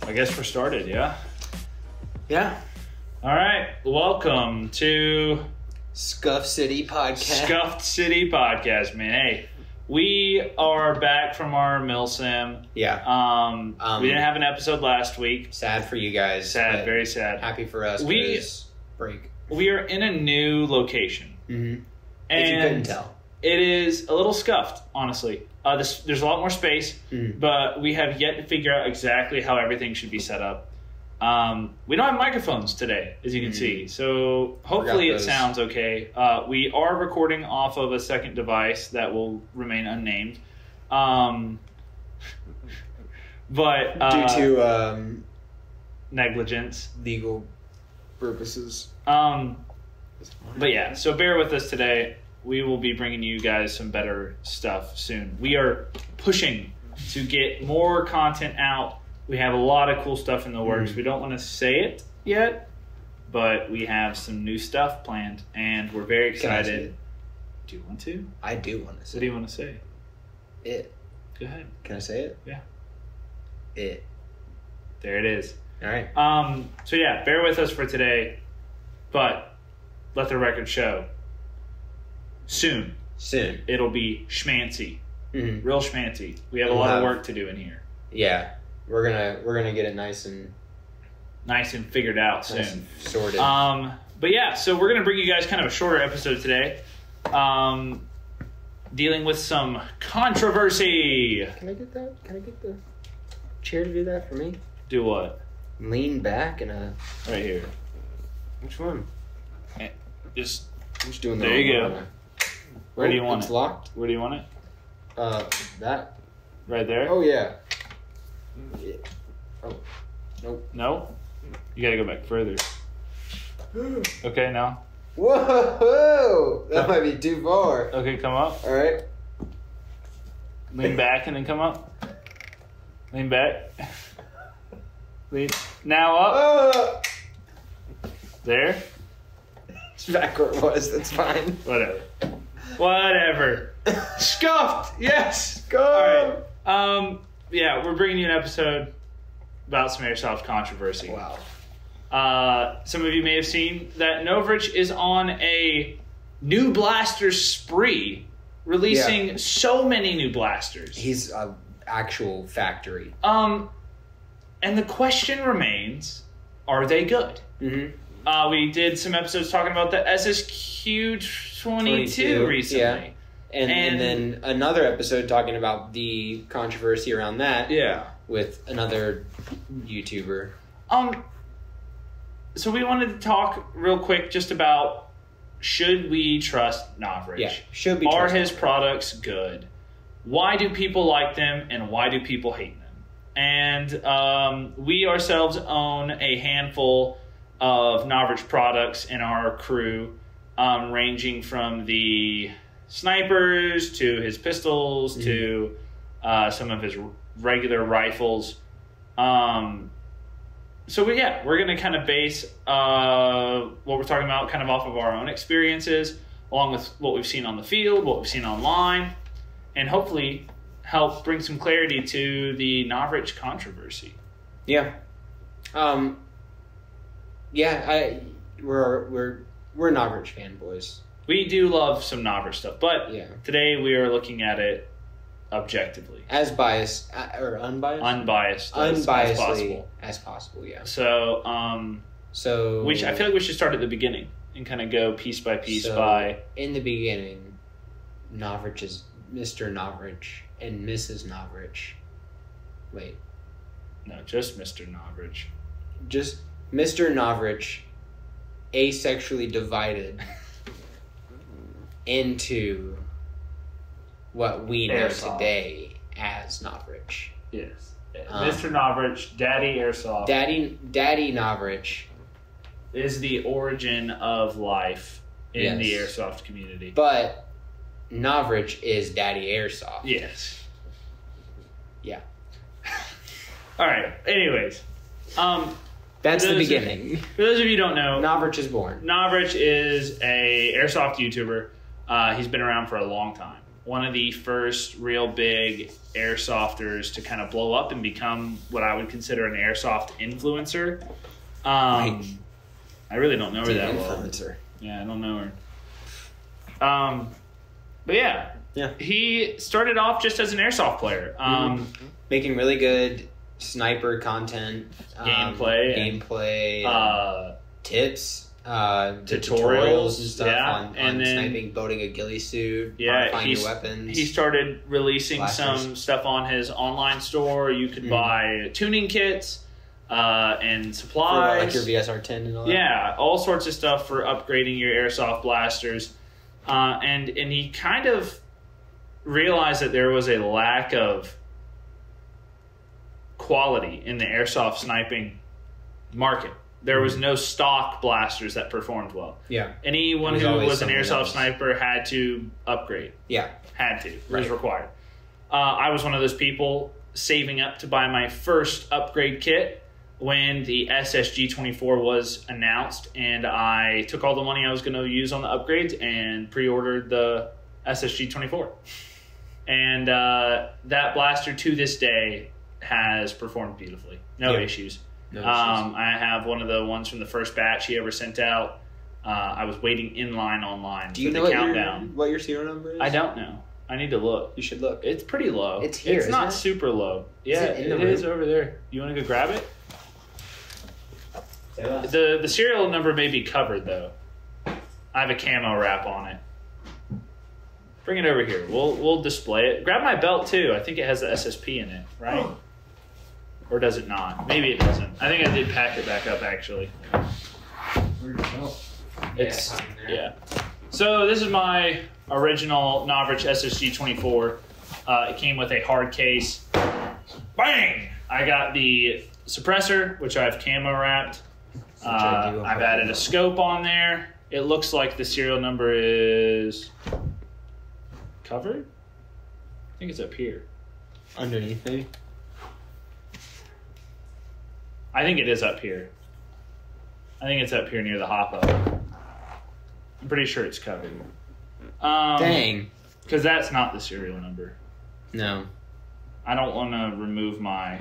I guess we're started, yeah? Yeah. All right, welcome to Scuff City Podcast. Scuffed City Podcast, man. Hey, we are back from our MilSim. Yeah. We didn't have an episode last week. Sad for you guys. Sad, very sad. Happy for us. Break. We are in a new location. Mm-hmm. And if you couldn't tell. It is a little scuffed, honestly. There's a lot more space, but we have yet to figure out exactly how everything should be set up. We don't have microphones today, as you can see, so hopefully it sounds okay. We are recording off of a second device that will remain unnamed. But due to negligence. Legal purposes. But yeah, so bear with us today. We will be bringing you guys some better stuff soon. We are pushing to get more content out. We have a lot of cool stuff in the works. We don't want to say it yet, but we have some new stuff planned, and we're very excited. Do you want to? I do want to say it. What do you want to say? It. Go ahead. Can I say it? Yeah. It. There it is. All right. So yeah, bear with us for today, but let the record show. Soon. It'll be schmancy. Mm-hmm. Real schmancy. We have a lot of work to do in here. Yeah. We're gonna get it nice and figured out soon. Nice and sorted. But yeah, so we're gonna bring you guys kind of a shorter episode today. Dealing with some controversy. Can I get that? Can I get the chair to do that for me? Do what? Lean back and right here. Which one? I'm just doing there you go. Where do you want it? It's locked. Where do you want it? That. Right there? Oh, yeah. Oh, nope. No? You gotta go back further. Okay, now. Whoa! That might be too far. Okay, come up. All right. Lean back and then come up. Lean back. Lean. Now up. There. It's back where it was. That's fine. Whatever. Scuffed. Yes. Go. All right. Yeah, we're bringing you an episode about some Airsoft controversy. Wow. Some of you may have seen that Novritsch is on a new blaster spree, releasing so many new blasters. He's an actual factory. And the question remains, are they good? Mm-hmm. We did some episodes talking about the SSQ-22 recently. Yeah. And then another episode talking about the controversy around that. Yeah. With another YouTuber. So we wanted to talk real quick just about, should we trust Novritsch? Yeah, should we trust Are his products good? Why do people like them and why do people hate them? And we ourselves own a handful of Novritsch products in our crew, ranging from the snipers to his pistols to some of his regular rifles. So we're going to kind of base what we're talking about kind of off of our own experiences, along with what we've seen on the field, what we've seen online, and hopefully help bring some clarity to the Novritsch controversy. Yeah. We're Novritsch fanboys. We do love some Novritsch stuff, but today we are looking at it objectively. As biased, or unbiased? Unbiased as possible. As possible, yeah. So, I feel like we should start at the beginning and kind of go piece by piece by... In the beginning, Novritsch is Mr. Novritsch and Mrs. Novritsch. Wait. No, just Mr. Novritsch. Just Mr. Novritsch asexually divided into what we know today as Novritsch. Yes. Mr. Novritsch, Daddy Airsoft. Daddy Novritsch is the origin of life in the Airsoft community. But Novritsch is Daddy Airsoft. Yes. Yeah. All right. Anyways. That's the beginning. For those of you who don't know, Novritsch is born. Novritsch is a Airsoft YouTuber. He's been around for a long time. one of the first real big airsofters to kind of blow up and become what I would consider an airsoft influencer. I really don't know her that influencer. well. Yeah, I don't know her. But yeah, he started off just as an airsoft player, making really good sniper content, gameplay, tips. Tutorials and stuff on then, sniping, building a ghillie suit, modifying your weapons. He started releasing some stuff on his online store. You could buy tuning kits and supplies. For, like your VSR 10 and all that? Yeah, all sorts of stuff for upgrading your airsoft blasters. And he kind of realized that there was a lack of quality in the airsoft sniping market. There was no stock blasters that performed well. Yeah. Anyone who was an airsoft sniper had to upgrade. Yeah. Had to. It was required. I was one of those people saving up to buy my first upgrade kit when the SSG-24 was announced, and I took all the money I was going to use on the upgrades and pre-ordered the SSG-24. And that blaster to this day has performed beautifully. No issues. No I have one of the ones from the first batch he ever sent out. I was waiting in line online for the countdown. What your serial number is? I don't know. I need to look. You should look. It's pretty low. It's here. It's not super low. Yeah, it is over there. You want to go grab it? The serial number may be covered though. I have a camo wrap on it. Bring it over here. We'll display it. Grab my belt too. I think it has the SSP in it, right? Oh. Or does it not? Maybe it doesn't. I think I did pack it back up, actually. Where'd it go? Yeah. So this is my original Novritsch SSG-24. It came with a hard case. Bang! I got the suppressor, which I've camo wrapped. I've added a scope on there. It looks like the serial number is covered. I think it's up here. Underneath, maybe? I think it is up here. I think it's up here near the hop-up. I'm pretty sure it's covered. Dang. Because that's not the serial number. No. I don't want to remove my...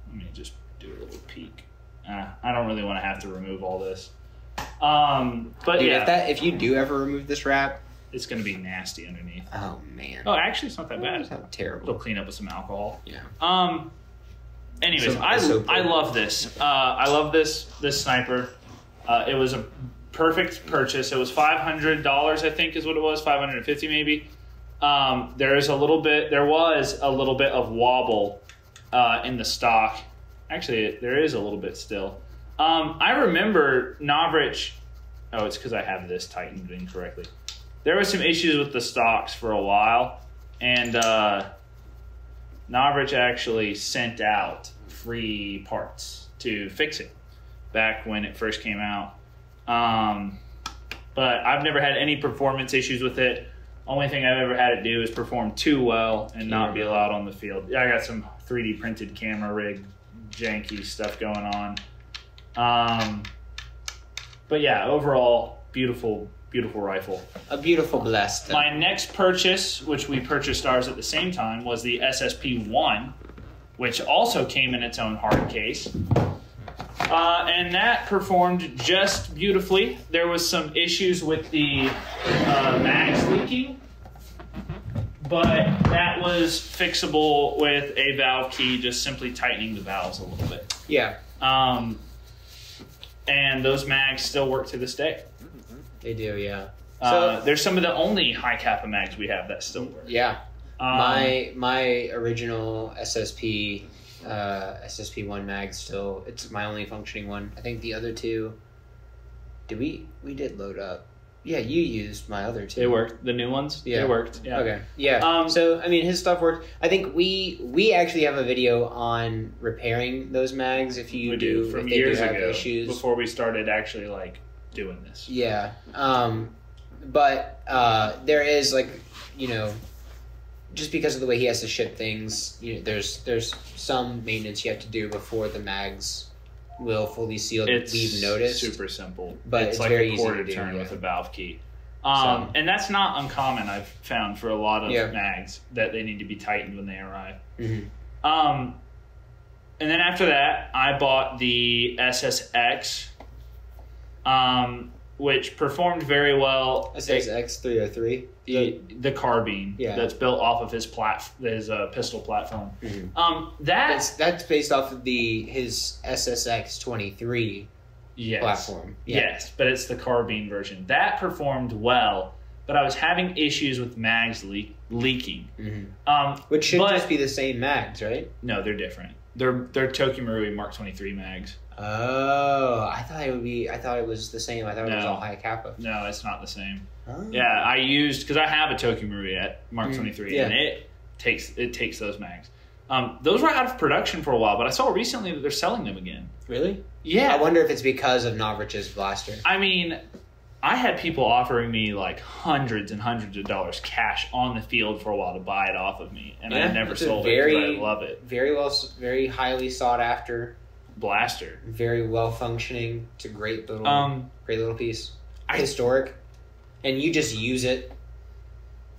Let me just do a little peek. I don't really want to have to remove all this. But dude, yeah. If you do ever remove this wrap... It's going to be nasty underneath. Oh, man. Oh, actually, it's not that bad. It's not terrible. They'll clean up with some alcohol. Yeah. Anyways, I love this. I love this sniper. It was a perfect purchase. It was $500, I think, is what it was. $550 maybe. There was a little bit of wobble in the stock. Actually, there is a little bit still. I remember Novritsch. Oh, it's because I have this tightened incorrectly. There were some issues with the stocks for a while, and Novritsch actually sent out free parts to fix it back when it first came out. But I've never had any performance issues with it. Only thing I've ever had it do is perform too well and not be allowed on the field. Yeah, I got some 3D printed camera rig janky stuff going on. But yeah, overall, beautiful rifle. A beautiful blast. My next purchase, which we purchased ours at the same time, was the SSP-1, which also came in its own hard case. And that performed just beautifully. There was some issues with the mags leaking, but that was fixable with a valve key, just simply tightening the valves a little bit. Yeah. And those mags still work to this day. They do, yeah. There's some of the only high kappa mags we have that still work. Yeah. My original SSP-1 mag still, it's my only functioning one. I think the other two, we did load up. Yeah, you used my other two. They worked. The new ones? Yeah. They worked. Yeah. Okay. Yeah. So, I mean, his stuff worked. I think we actually have a video on repairing those mags if you do. From if they years do have ago, issues. before we started actually, doing this. Yeah. But there is, just because of the way he has to ship things, there's some maintenance you have to do before the mags will fully seal. We've noticed. Super simple. But it's like very a quarter easy to do, turn with a valve key. And that's not uncommon, I've found, for a lot of mags, that they need to be tightened when they arrive. Mm-hmm. And then after that, I bought the SSX, which performed very well. SSX 303? The carbine that's built off of his pistol platform. Mm-hmm. That's based off of his SSX 23 platform. Yeah. Yes, but it's the carbine version. That performed well, but I was having issues with mags leaking. Mm-hmm. Which should just be the same mags, right? No, they're different. They're Tokimarui Mark 23 mags. Oh, I thought it was the same. I thought it was all high kappa. No, it's not the same. Oh. Yeah, I used, because I have a Tokimarui at Mark 23, and it takes those mags. Those were out of production for a while, but I saw recently that they're selling them again. Really? Yeah. I wonder if it's because of Novritsch's blaster. I mean, I had people offering me like hundreds and hundreds of dollars cash on the field for a while to buy it off of me, and I never sold it because I love it. Very highly sought after blaster. Very well functioning. It's a great little piece. Historic, and you just use it.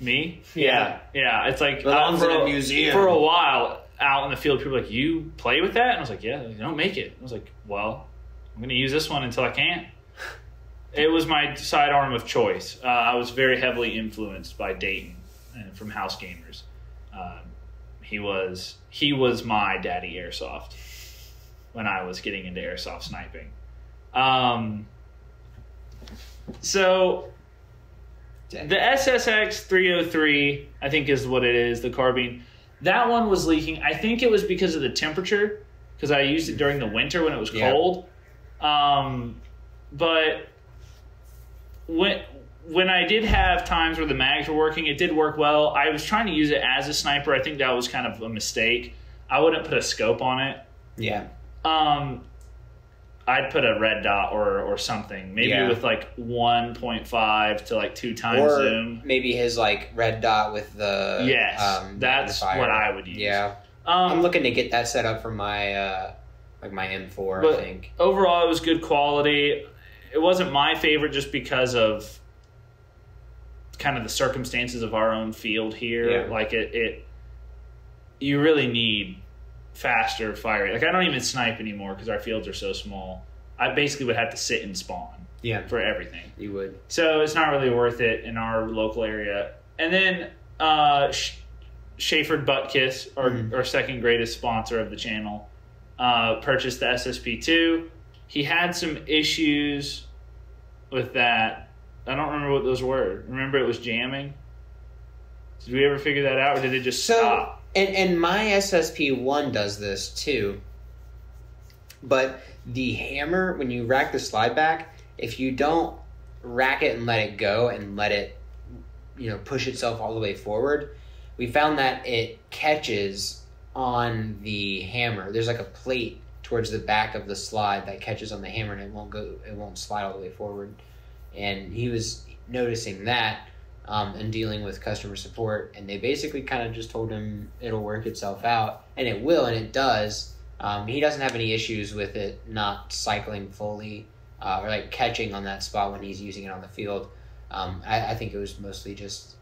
Me? Yeah. It's like belongs in a museum. For a while out in the field, people were like, "You play with that?" And I was like, "Yeah." They don't make it. I was like, "Well, I'm going to use this one until I can't." It was my sidearm of choice. I was very heavily influenced by Dayton from House Gamers. He was my daddy airsoft when I was getting into airsoft sniping. So the SSX 303, I think is what it is, the carbine. That one was leaking. I think it was because of the temperature, because I used it during the winter when it was cold. But when I did have times where the mags were working, it did work well. I was trying to use it as a sniper. I think that was kind of a mistake. I wouldn't put a scope on it. Yeah. I'd put a red dot or something. Maybe with like 1.5 to like 2 times zoom. Maybe his like red dot with the that's what I would use. Yeah. I'm looking to get that set up for my my M4, I think. Overall, it was good quality. It wasn't my favorite just because of kind of the circumstances of our own field here. Yeah. Like you really need faster fire. Like I don't even snipe anymore because our fields are so small. I basically would have to sit and spawn. Yeah. For everything. You would. So it's not really worth it in our local area. And then Schaefer Buttkiss, our second greatest sponsor of the channel, purchased the SSP2. He had some issues with that. I don't remember what those were. Remember it was jamming? Did we ever figure that out, or did it just stop? And my SSP1 does this too. But the hammer, when you rack the slide back, if you don't rack it and let it go and let it, push itself all the way forward, we found that it catches on the hammer. There's like a plate towards the back of the slide that catches on the hammer, and it won't slide all the way forward. And he was noticing that and dealing with customer support, and they basically kind of just told him it'll work itself out, and it will, and it does. He doesn't have any issues with it not cycling fully or like catching on that spot when he's using it on the field. I think it was mostly just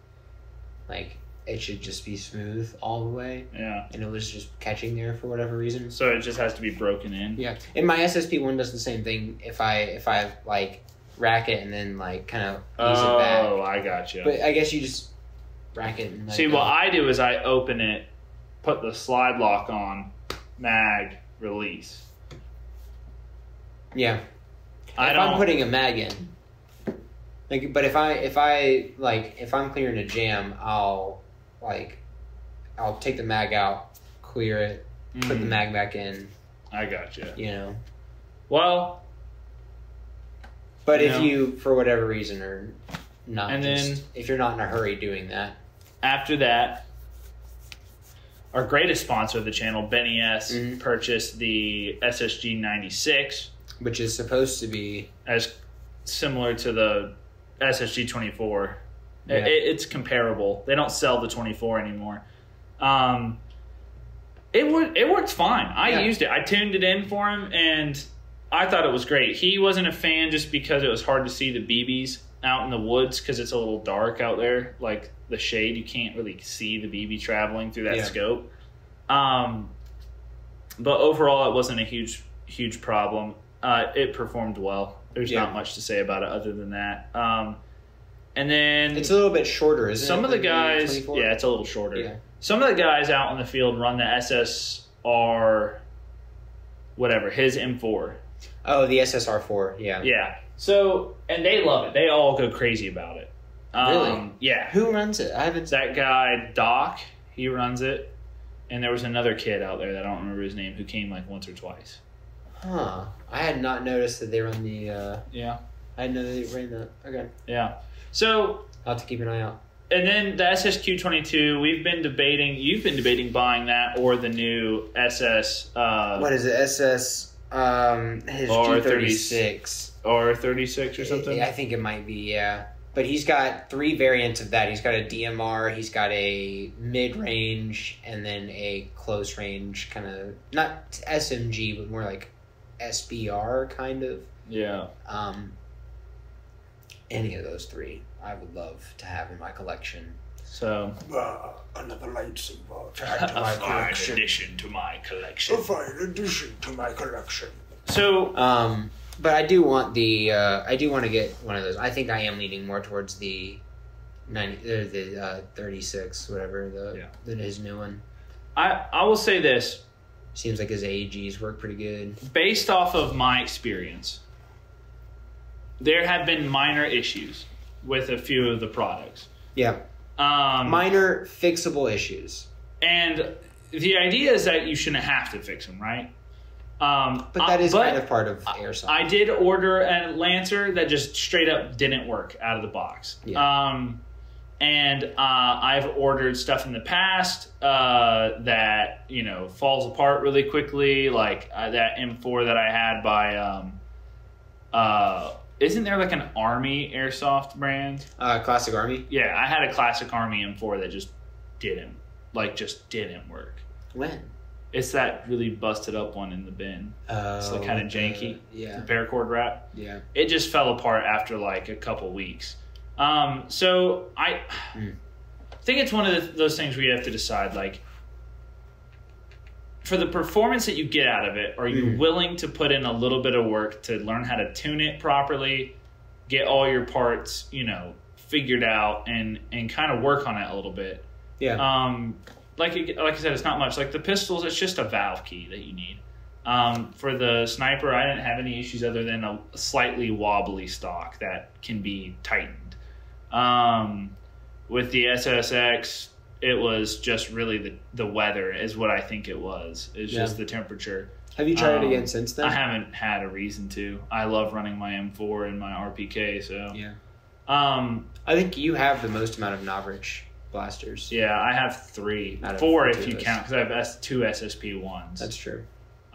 like it should just be smooth all the way. Yeah. And it was just catching there for whatever reason. So it just has to be broken in. Yeah. And my SSP1 does the same thing. If I like rack it and then like kind of ease it back. Oh, I got you. But I guess you just rack it and see, what I do is I open it, put the slide lock on, mag, release. Yeah. I'm putting a mag in. Like, but if I'm clearing a jam, I'll take the mag out, clear it, put the mag back in. I gotcha. Well, but if you, for whatever reason, are not, and then if you're not in a hurry doing that. After that, our greatest sponsor of the channel, Benny S, purchased the SSG 96, which is supposed to be as similar to the SSG 24. Yeah. It's comparable. They don't sell the 24 anymore. It worked fine. I used it. I tuned it in for him, and I thought it was great. He wasn't a fan just because it was hard to see the BBs out in the woods because it's a little dark out there. Like the shade, you can't really see the BB traveling through that scope. But overall, it wasn't a huge problem. It performed well. There's not much to say about it other than that. And then it's a little bit shorter, isn't it? Some of the guys, it's a little shorter. Yeah. Some of the guys out on the field run the SSR, whatever, his M4. Oh, the SSR4, yeah. Yeah. So, and they love it. They all go crazy about it. Really? Yeah. Who runs it? That guy, Doc, he runs it. And there was another kid out there that I don't remember his name who came like once or twice. Huh. I had not noticed that they run the... Yeah. I didn't know they ran that. Okay. Yeah. So... I'll have to keep an eye out. And then the SSQ-22, you've been debating buying that or the new SS... what is it? SS... his G36. R36 or something? I think it might be, yeah. But he's got 3 variants of that. He's got a DMR, he's got a mid-range, and then a close-range kind of... Not SMG, but more like SBR kind of. Yeah. Any of those 3, I would love to have in my collection. So... another lightsaber to add to my collection. A fine addition to my collection. So... But I do want to get one of those. I think I am leaning more towards the 36, whatever, than his new one. I will say this. Seems like his AEGs work pretty good. Based off of my experience, there have been minor issues with a few of the products. Yeah. Minor fixable issues. And the idea is that you shouldn't have to fix them, right? But that is kind of part of Airsoft. I did order a Lancer that just straight up didn't work out of the box. Yeah. And I've ordered stuff in the past that, falls apart really quickly, like that M4 that I had by, isn't there like an Army Airsoft brand? Classic Army? Yeah, I had a Classic Army M4 that just didn't work. When? It's that really busted up one in the bin. It's like kind of janky. Yeah. The paracord wrap. Yeah. It just fell apart after like a couple weeks. So I think it's one of those things where you have to decide, like, for the performance that you get out of it, are you willing to put in a little bit of work to learn how to tune it properly, get all your parts, figured out, and kind of work on it a little bit? Yeah. Like I said, it's not much. Like the pistols, it's just a valve key that you need. For the sniper, I didn't have any issues other than a slightly wobbly stock that can be tightened. With the SSX, it was just really the weather is what I think it was. It's just the temperature. Have you tried it again since then? I haven't had a reason to. I love running my M4 and my RPK, so... Yeah. I think you have the most amount of Novritsch blasters. Yeah, I have 3. 4 if you count, because I have 2 SSP1s. That's true.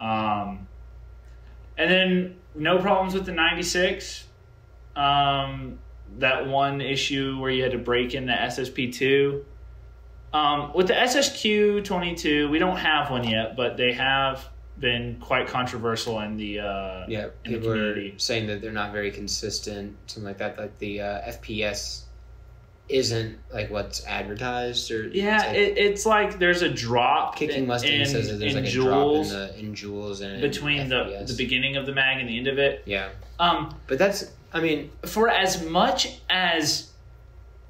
And then no problems with the 96. That one issue where you had to break in the SSP2. With the SSQ-22, we don't have one yet, but they have been quite controversial in the in the community. Are saying that they're not very consistent, something like that. Like the FPS isn't like what's advertised, or it's like there's a drop. Kicking Mustang says that there's like a drop in joules and between the beginning of the mag and the end of it. Yeah. But that's, I mean, for as much as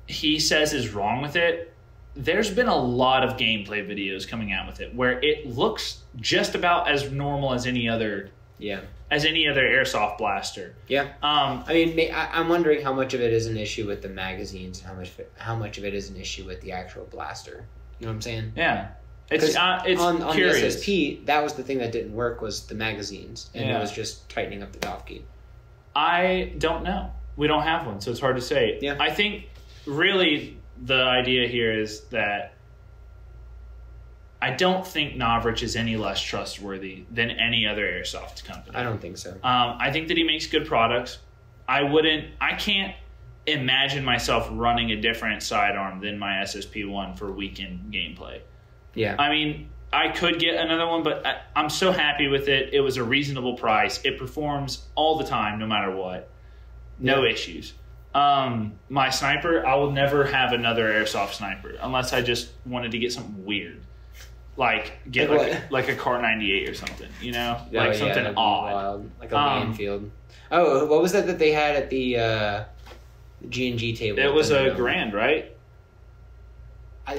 he says is wrong with it, there's been a lot of gameplay videos coming out with it where it looks just about as normal as any other airsoft blaster. Yeah. I mean, I'm wondering how much of it is an issue with the magazines and how much of it is an issue with the actual blaster. You know what I'm saying? Yeah. It's on the curious. SSP, that was the thing that didn't work, was the magazines, and it was just tightening up the valve key. I don't know. We don't have one, so it's hard to say. Yeah. I think really the idea here is that I don't think Novritsch is any less trustworthy than any other airsoft company. I don't think so. I think that he makes good products. I can't imagine myself running a different sidearm than my SSP1 for weekend gameplay. Yeah. I mean, I could get another one, but I'm so happy with it. It was a reasonable price. It performs all the time, no matter what. No issues. My sniper, I will never have another airsoft sniper unless I just wanted to get something weird. Like get like a Car 98 or something, you know? Like something odd. Wild. Like a Manfield. Oh, what was that they had at the G&G table? It was a Grand, right?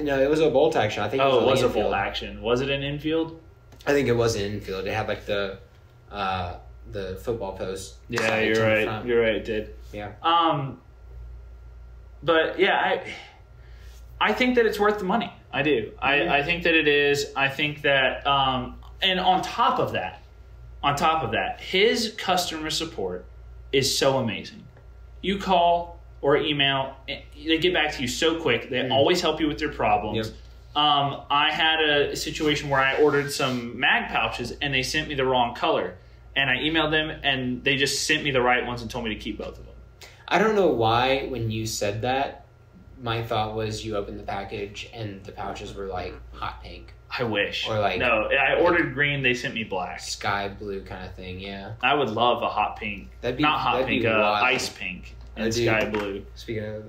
No, it was a bolt action. I think it was a bolt action. Was it an infield? I think it was an infield. It had like the football post. Yeah, you're right. You're right, it did. Yeah. But yeah, I think that it's worth the money. I do. Mm-hmm. I think that it is. I think that, and on top of that, his customer support is so amazing. You call or email, they get back to you so quick. They always help you with your problems. Yep. I had a situation where I ordered some mag pouches and they sent me the wrong color. And I emailed them and they just sent me the right ones and told me to keep both of them. I don't know why when you said that, my thought was you opened the package and the pouches were like hot pink. I wish. Or like no, I ordered green. They sent me black. Sky blue kind of thing. Yeah. I would love a hot pink. Not hot pink. Ice pink and sky blue. Speaking of.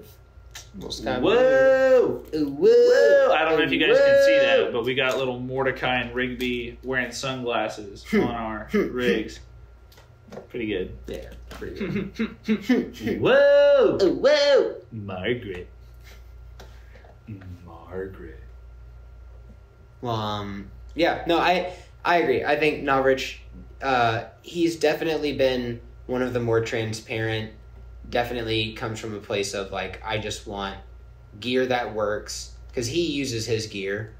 Whoa! Whoa! I don't know if you guys can see that, but we got little Mordecai and Rigby wearing sunglasses on our rigs. Pretty good. Yeah, pretty good. Whoa! Whoa! Margaret. Well, yeah, no, I agree. I think Novritsch, he's definitely been one of the more transparent. Definitely comes from a place of like, I just want gear that works because he uses his gear.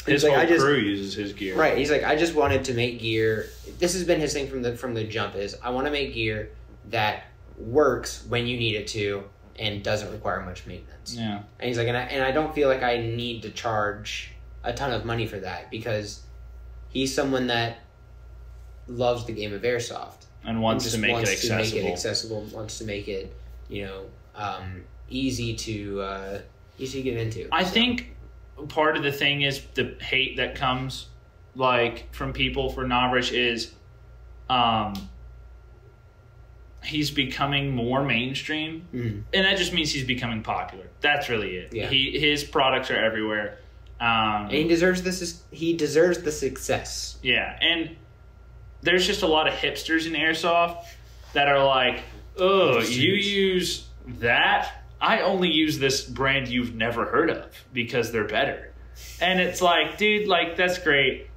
His whole crew uses his gear. Right. He's like, I just wanted to make gear. This has been his thing from the jump is I want to make gear that works when you need it to and doesn't require much maintenance. Yeah. And he's like, and I don't feel like I need to charge a ton of money for that because he's someone that loves the game of Airsoft. And wants to make it accessible. Wants to make it, easy to get into. I think part of the thing is the hate that comes, like, from people for Novritsch is, he's becoming more mainstream, and that just means he's becoming popular. That's really it. Yeah. His products are everywhere, and he deserves this. He deserves the success. Yeah, and there's just a lot of hipsters in Airsoft that are like, oh, you use that? I only use this brand you've never heard of because they're better. And it's like, dude, like, that's great.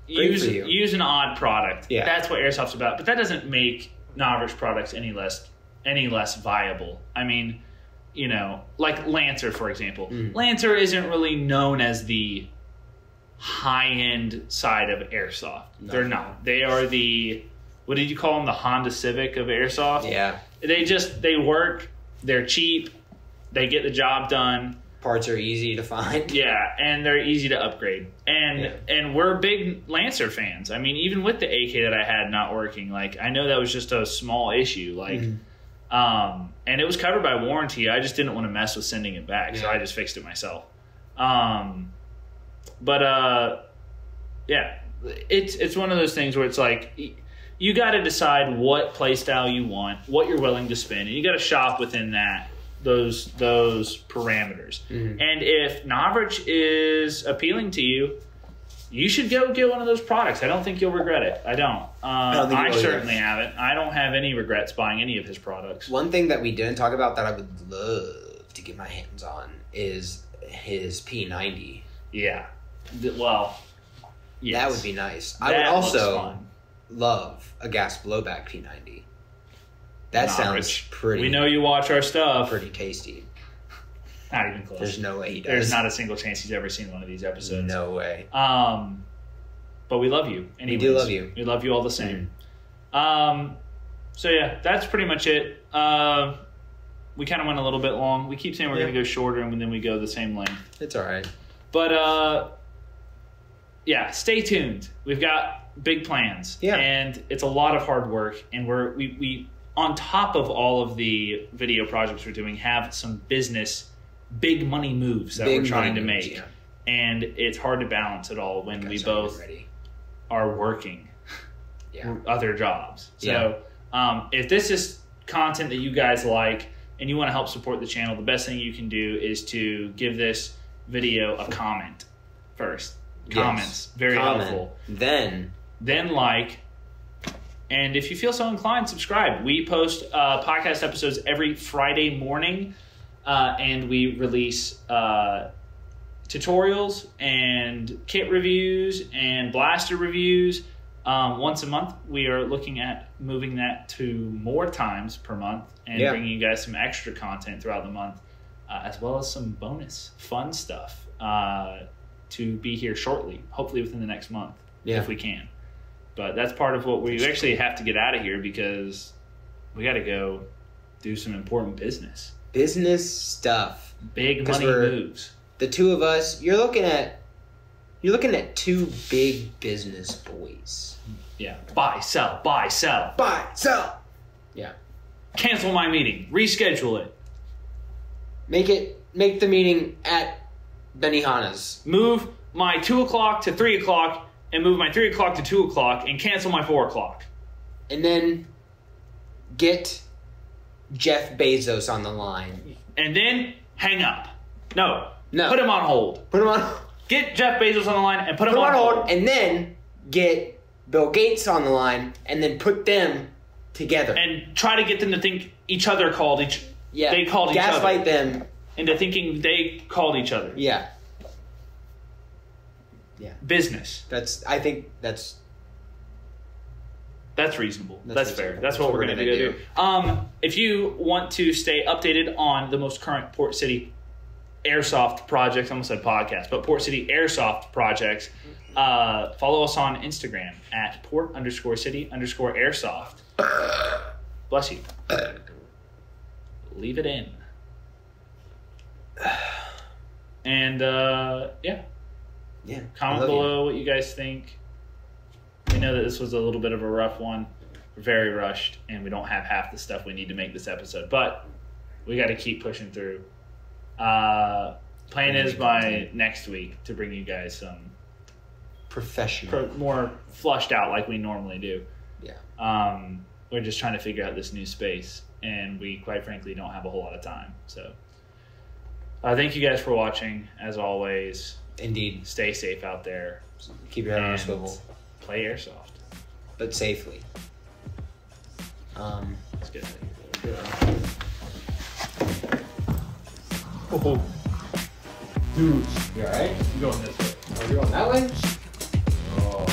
Use an odd product. Yeah. That's what Airsoft's about. But that doesn't make Novritsch products any less viable. I mean, like Lancer, for example. Lancer isn't really known as the high-end side of Airsoft. No. They're not. They are the, what did you call them? The Honda Civic of Airsoft? Yeah. They work, they're cheap, they get the job done. Parts are easy to find. Yeah, and they're easy to upgrade. And we're big Lancer fans. I mean, even with the AK that I had not working, like, I know that was just a small issue. Like, and it was covered by warranty. I just didn't want to mess with sending it back, so I just fixed it myself. But yeah, it's one of those things where it's like you got to decide what play style you want, what you're willing to spend, and you got to shop within those parameters. And if Novritsch is appealing to you, you should go get one of those products. I don't think you'll regret it. I don't. I certainly haven't. I don't have any regrets buying any of his products. One thing that we didn't talk about that I would love to get my hands on is his P90. Yeah. Well, yes. That would be nice. I would also love a gas blowback P90. That sounds pretty. We know you watch our stuff. Pretty tasty. Not even close. There's no way he does. There's not a single chance he's ever seen one of these episodes. No way. But we love you. Anyways. We do love you. We love you all the same. So yeah, that's pretty much it. We kind of went a little bit long. We keep saying we're going to go shorter, and then we go the same length. It's all right. But yeah, stay tuned. We've got big plans. Yeah. And it's a lot of hard work, and we on top of all of the video projects we're doing, have some big money moves that we're trying to make. Yeah. And it's hard to balance it all when we both are working other jobs. So if this is content that you guys like, and you want to help support the channel, the best thing you can do is to give this video a comment first. Comments, very helpful. Then like, and if you feel so inclined, subscribe. We post podcast episodes every Friday morning, and we release tutorials and kit reviews and blaster reviews once a month. We are looking at moving that to more times per month and bringing you guys some extra content throughout the month, as well as some bonus fun stuff to be here shortly, hopefully within the next month, if we can. But that's part of what we actually have to get out of here, because we got to go do some important business. Business stuff. Big money moves. The two of us, you're looking at two big business boys. Yeah. Buy, sell, buy, sell. Buy, sell. Yeah. Cancel my meeting. Reschedule it. Make the meeting at Benihana's. Move my 2 o'clock to 3 o'clock and move my 3 o'clock to 2 o'clock and cancel my 4 o'clock. And then get Jeff Bezos on the line. And then hang up. No. Put him on hold. Put him on. Get Jeff Bezos on the line and put him on hold. And then get Bill Gates on the line and then put them together. And try to get them to think they called each other. Gaslight them into thinking they called each other. Yeah. Business. I think that's reasonable. That's fair. That's what we're going to go do. If you want to stay updated on the most current Port City Airsoft projects, I almost said podcast, but Port City Airsoft projects, follow us on Instagram at port_city_airsoft. Bless you. Leave it in. And comment below what you guys think. We know that this was a little bit of a rough one. We're very rushed, and we don't have half the stuff we need to make this episode, but we got to keep pushing through. Plan is by next week to bring you guys some professional, more flushed out like we normally do. Yeah. We're just trying to figure out this new space, and we quite frankly don't have a whole lot of time. So thank you guys for watching, as always. Indeed. Stay safe out there. Keep your head on a swivel. Play Airsoft. But safely. Let's get out of here. Oh. Dude. You alright? I'm going this way. Oh, you're going that way? Oh.